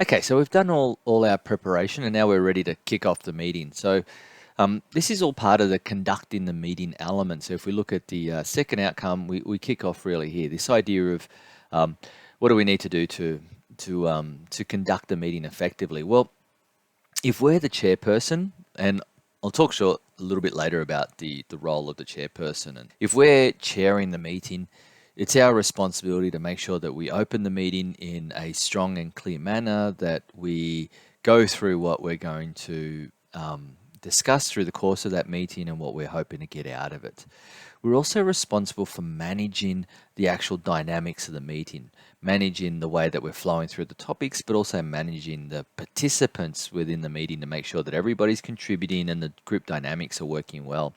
Okay, so we've done all our preparation and now we're ready to kick off the meeting. So this is all part of the conducting the meeting element. So if we look at the second outcome, we kick off really here. This idea of um, what do we need to do to conduct the meeting effectively? Well, if we're the chairperson, and I'll talk short a little bit later about the role of the chairperson, and if we're chairing the meeting, it's our responsibility to make sure that we open the meeting in a strong and clear manner, that we go through what we're going to discuss through the course of that meeting and what we're hoping to get out of it. We're also responsible for managing the actual dynamics of the meeting, managing the way that we're flowing through the topics, but also managing the participants within the meeting to make sure that everybody's contributing and the group dynamics are working well.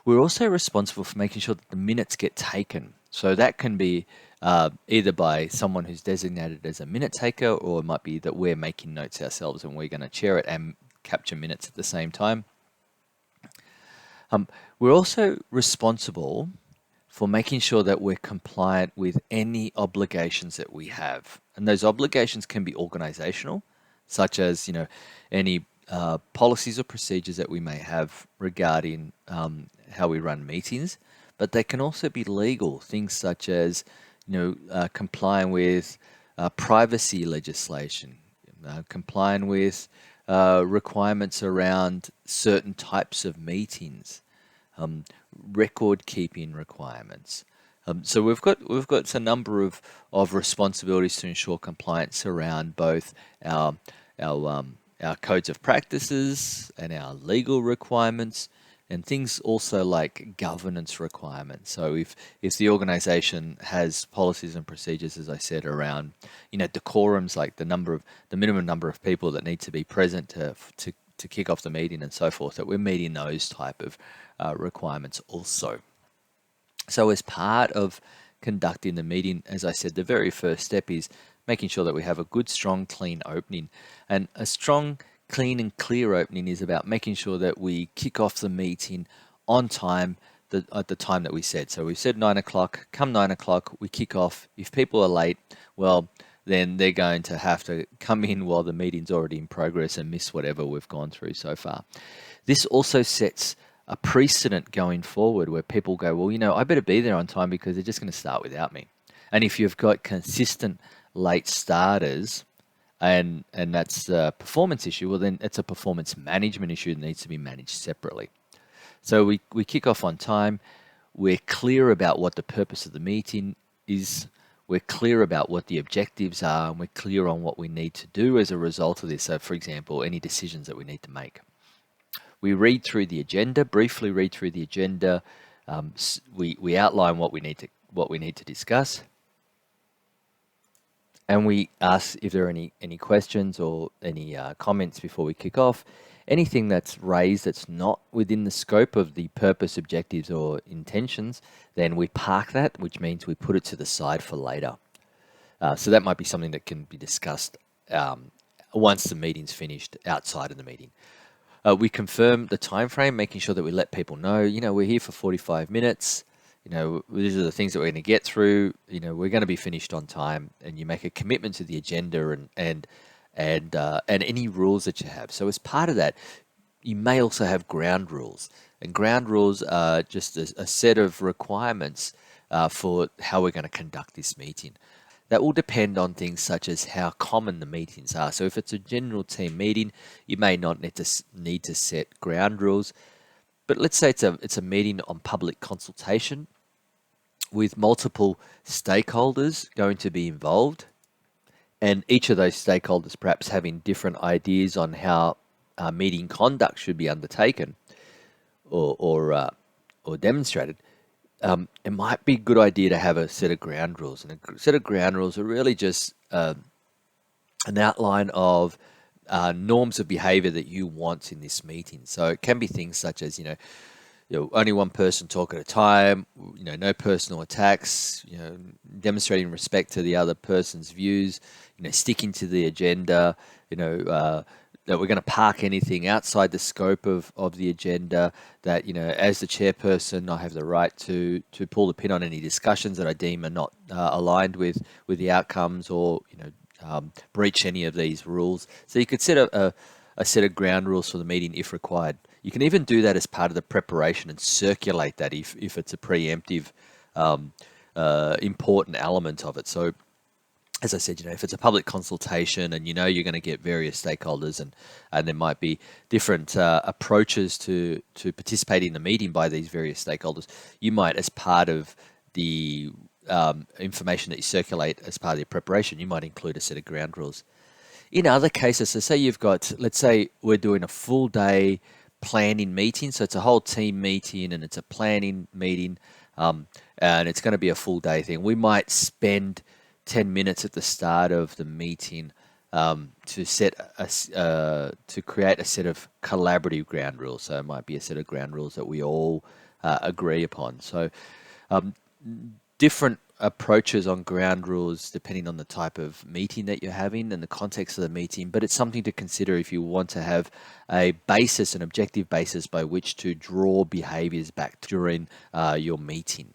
We're also responsible for making sure that the minutes get taken. So that can be either by someone who's designated as a minute taker, or it might be that we're making notes ourselves and we're going to chair it and capture minutes at the same time. We're also responsible for making sure that we're compliant with any obligations that we have. And those obligations can be organizational, such as, any policies or procedures that we may have regarding how we run meetings, but they can also be legal, things such as, complying with privacy legislation, complying with requirements around certain types of meetings, record keeping requirements. So we've got a number of responsibilities to ensure compliance around both our codes of practices and our legal requirements, and things also like governance requirements. So if the organization has policies and procedures, as I said, around decorums, like the minimum number of people that need to be present to kick off the meeting and so forth, that we're meeting those type of requirements also. So as part of conducting the meeting, as I said, the very first step is making sure that we have a good, strong, clean opening. And a strong, clean and clear opening is about making sure that we kick off the meeting on time, at the time that we said. So we've said 9 o'clock, come 9 o'clock, we kick off. If people are late, well, then they're going to have to come in while the meeting's already in progress and miss whatever we've gone through so far. This also sets a precedent going forward where people go, well, I better be there on time because they're just going to start without me. And if you've got consistent late starters, and that's a performance issue, well, then it's a performance management issue that needs to be managed separately. So we kick off on time. We're clear about what the purpose of the meeting is. We're clear about what the objectives are, and we're clear on what we need to do as a result of this. So, for example, any decisions that we need to make. We read through the agenda, briefly read through the agenda. We outline what we need to discuss, and we ask if there are any questions or any comments before we kick off. Anything that's raised that's not within the scope of the purpose, objectives, or intentions, then we park that, which means we put it to the side for later. So that might be something that can be discussed once the meeting's finished, outside of the meeting. We confirm the time frame, making sure that we let people know, we're here for 45 minutes. These are the things that we're going to get through. We're going to be finished on time, and you make a commitment to the agenda and any rules that you have. So as part of that, you may also have ground rules, and ground rules are just a set of requirements for how we're going to conduct this meeting. That will depend on things such as how common the meetings are. So if it's a general team meeting, you may not need to set ground rules. But let's say it's a meeting on public consultation with multiple stakeholders going to be involved, and each of those stakeholders perhaps having different ideas on how meeting conduct should be undertaken or demonstrated. It might be a good idea to have a set of ground rules, and a set of ground rules are really just an outline of norms of behavior that you want in this meeting. So it can be things such as, only one person talk at a time, no personal attacks, demonstrating respect to the other person's views, sticking to the agenda, that we're going to park anything outside the scope of the agenda, that, as the chairperson, I have the right to pull the pin on any discussions that I deem are not aligned with the outcomes, or, breach any of these rules. So you could set a set of ground rules for the meeting if required. You can even do that as part of the preparation and circulate that if it's a preemptive um, important element of it. So as I said, if it's a public consultation and you're going to get various stakeholders and there might be different approaches to participate in the meeting by these various stakeholders, you might, as part of the information that you circulate as part of your preparation, you might include a set of ground rules. In other cases, so say you've got, let's say we're doing a full day planning meeting, so it's a whole team meeting and it's a planning meeting, and it's going to be a full day thing. We might spend 10 minutes at the start of the meeting to create a set of collaborative ground rules. So it might be a set of ground rules that we all agree upon. So different approaches on ground rules depending on the type of meeting that you're having and the context of the meeting, but it's something to consider if you want to have a basis, an objective basis by which to draw behaviors back during your meeting.